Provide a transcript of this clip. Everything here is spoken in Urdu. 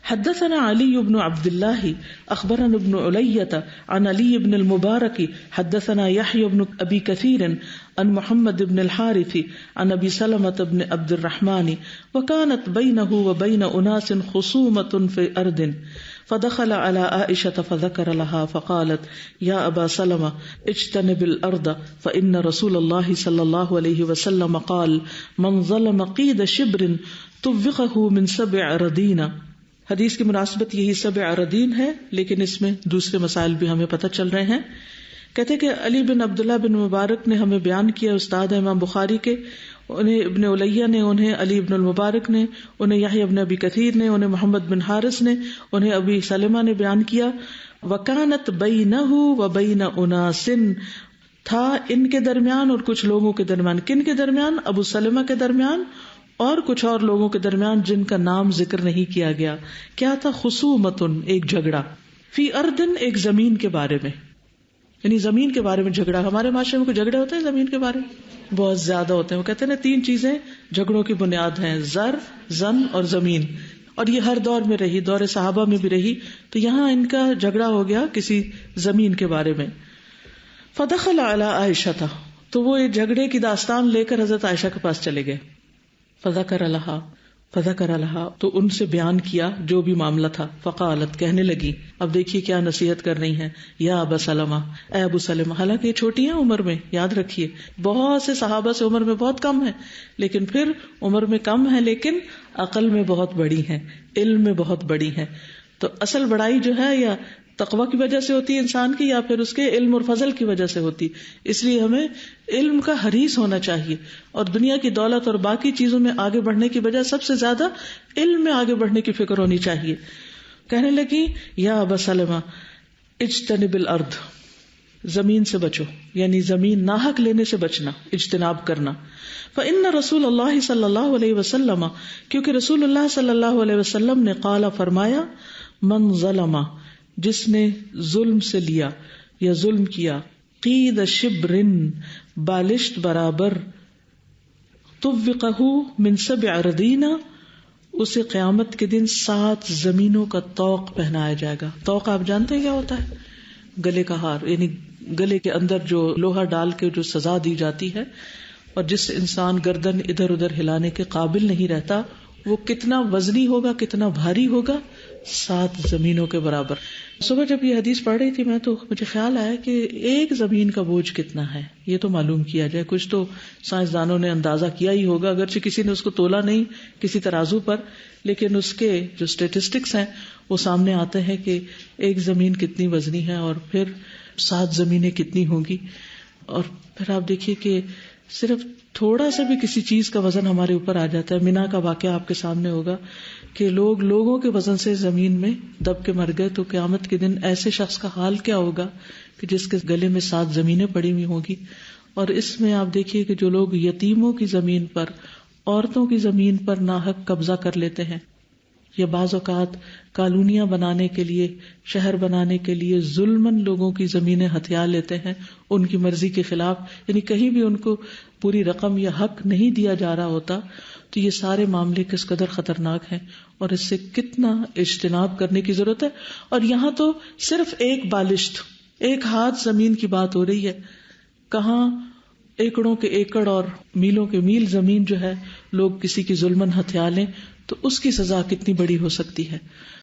حدثنا علي بن عبد الله اخبرنا ابن علية عن علي بن المبارك حدثنا يحيى بن ابي كثير عن محمد بن الحارث عن ابي سلمة بن عبد الرحمن وكانت بينه وبين اناس خصومة في ارض فدخل على عائشة فذكر لها فقالت يا ابا سلمة اجتنب الارض فان رسول الله صلى الله عليه وسلم قال من ظلم قيد شبر طوقه من 7 اراضين. حدیث کی مناسبت یہی 7 اراضین ہے، لیکن اس میں دوسرے مسائل بھی ہمیں پتہ چل رہے ہیں. کہتے کہ علی بن عبداللہ بن مبارک نے ہمیں بیان کیا، استاد امام بخاری کے، انہیں ابن علیہ نے، انہیں علی بن المبارک نے، انہیں یحییٰ ابن ابی کثیر نے، انہیں محمد بن حارث نے، انہیں ابی سلمہ نے بیان کیا. وکانت بینہ وبین اناس، تھا ان کے درمیان اور کچھ لوگوں کے درمیان. کن کے درمیان؟ ابو سلمہ کے درمیان اور کچھ اور لوگوں کے درمیان جن کا نام ذکر نہیں کیا گیا. کیا تھا؟ خصومتن، ایک جھگڑا، فی اردن، ایک زمین کے بارے میں، یعنی زمین کے بارے میں جھگڑا. ہمارے معاشرے میں کوئی جھگڑے ہوتے ہیں زمین کے بارے میں؟ بہت زیادہ ہوتے ہیں. وہ کہتے ہیں نا 3 چیزیں جھگڑوں کی بنیاد ہیں، زر، زن اور زمین. اور یہ ہر دور میں رہی، دور صحابہ میں بھی رہی. تو یہاں ان کا جھگڑا ہو گیا کسی زمین کے بارے میں. فدخل علی عائشہ، تو وہ یہ جھگڑے کی داستان لے کر حضرت عائشہ کے پاس چلے گئے. فذکر لها، تو ان سے بیان کیا جو بھی معاملہ تھا. فقالت، کہنے لگی، اب دیکھیے کیا نصیحت کر رہی ہیں، یا ابا سلمہ، اے ابو سلمہ. حالانکہ یہ چھوٹی ہیں عمر میں، یاد رکھیے بہت سے صحابہ سے عمر میں بہت کم ہے، لیکن پھر عمر میں کم ہے لیکن عقل میں بہت بڑی ہیں، علم میں بہت بڑی ہیں. تو اصل بڑائی جو ہے یا تقوی کی وجہ سے ہوتی ہے انسان کی، یا پھر اس کے علم اور فضل کی وجہ سے ہوتی. اس لیے ہمیں علم کا حریص ہونا چاہیے، اور دنیا کی دولت اور باقی چیزوں میں آگے بڑھنے کی بجائے سب سے زیادہ علم میں آگے بڑھنے کی فکر ہونی چاہیے. کہنے لگی، یا ابا سلمہ اجتنب الارض، زمین سے بچو، یعنی زمین ناحق لینے سے بچنا، اجتناب کرنا. فإن رسول اللہ صلی اللہ علیہ وسلم، کیونکہ رسول اللہ صلی اللہ علیہ وسلم نے قال، فرمایا، من ظلم، جس نے ظلم سے لیا یا ظلم کیا، قید شبرن، بالشت برابر، طوقہ من 7 اراضین، اسے قیامت کے دن 7 زمینوں کا طوق پہنایا جائے گا. طوق آپ جانتے ہیں کیا ہوتا ہے؟ گلے کا ہار، یعنی گلے کے اندر جو لوہا ڈال کے جو سزا دی جاتی ہے، اور جس انسان گردن ادھر ادھر ہلانے کے قابل نہیں رہتا، وہ کتنا وزنی ہوگا، کتنا بھاری ہوگا، 7 زمینوں کے برابر. صبح جب یہ حدیث پڑھ رہی تھی میں، تو مجھے خیال آیا کہ ایک زمین کا بوجھ کتنا ہے، یہ تو معلوم کیا جائے. کچھ تو سائنسدانوں نے اندازہ کیا ہی ہوگا، اگرچہ کسی نے اس کو تولا نہیں کسی ترازو پر، لیکن اس کے جو اسٹیٹسٹکس ہیں وہ سامنے آتے ہیں کہ ایک زمین کتنی وزنی ہے، اور پھر 7 زمینیں کتنی ہوں گی. اور پھر آپ دیکھیے کہ صرف تھوڑا سا بھی کسی چیز کا وزن ہمارے اوپر آ جاتا ہے. مینا کا واقعہ آپ کے سامنے ہوگا کہ لوگوں کے وزن سے زمین میں دب کے مر گئے. تو قیامت کے دن ایسے شخص کا حال کیا ہوگا کہ جس کے گلے میں 7 زمینیں پڑی ہوئی ہوں گی. اور اس میں آپ دیکھیے کہ جو لوگ یتیموں کی زمین پر، عورتوں کی زمین پر ناحق قبضہ کر لیتے ہیں، یا بعض اوقات کالونیاں بنانے کے لیے، شہر بنانے کے لیے ظلمن لوگوں کی زمینیں ہتھیا لیتے ہیں ان کی مرضی کے خلاف، یعنی کہیں بھی ان کو پوری رقم یا حق نہیں دیا جا رہا ہوتا. تو یہ سارے معاملے کس قدر خطرناک ہیں، اور اس سے کتنا اجتناب کرنے کی ضرورت ہے. اور یہاں تو صرف ایک بالشت، ایک ہاتھ زمین کی بات ہو رہی ہے. کہاں ایکڑوں کے ایکڑ اور میلوں کے میل زمین جو ہے لوگ کسی کی ظلمن ہتھیا لیں، تو اس کی سزا کتنی بڑی ہو سکتی ہے.